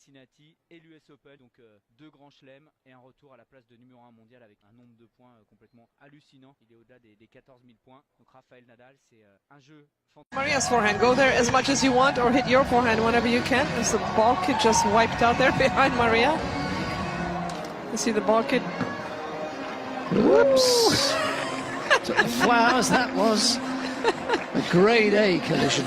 Cincinnati et l'US Open, donc deux grands chelems et un retour à la place de numéro 1 mondial avec un nombre de points complètement hallucinant. Il est au-delà des 14 000 points. Donc Rafael Nadal, c'est un jeu fantastique. Maria's forehand, go there as much as you want or hit your forehand whenever you can. As the ball kid just wiped out there behind Maria. You see the ball kid. Whoops! Took the flowers, that was a grade A collision.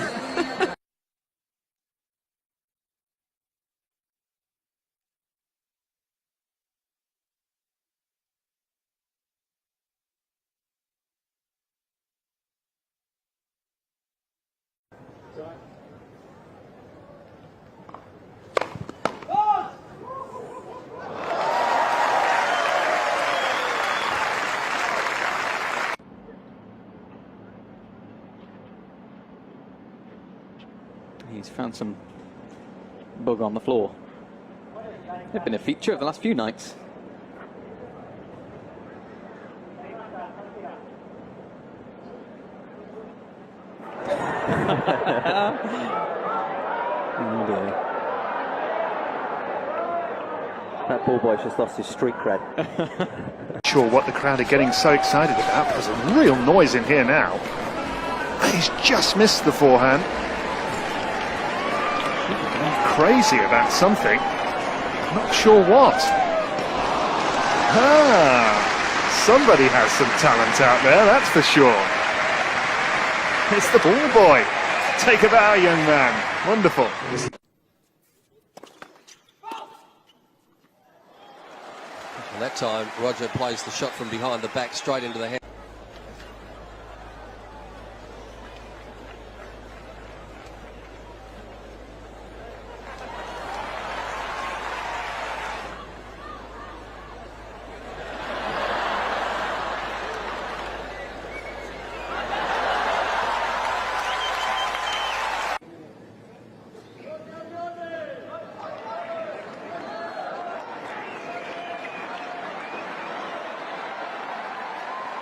He's found some bug on the floor. They've been a feature of the last few nights. Oh dear. That ball boy's just lost his street cred. Sure what the crowd are getting so excited about. There's a real noise in here now. And he's just missed the forehand. Crazy about something. Not sure what. Somebody has some talent out there, that's for sure. It's the ball boy. Take a bow, young man. Wonderful. And that time, Roger plays the shot from behind the back straight into the head.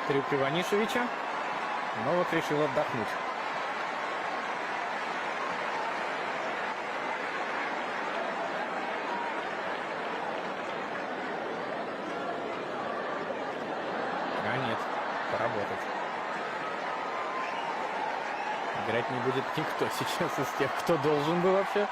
Трюк Иванишевича, но вот решил отдохнуть. А нет, поработать. Играть не будет никто сейчас из тех, кто должен был вообще.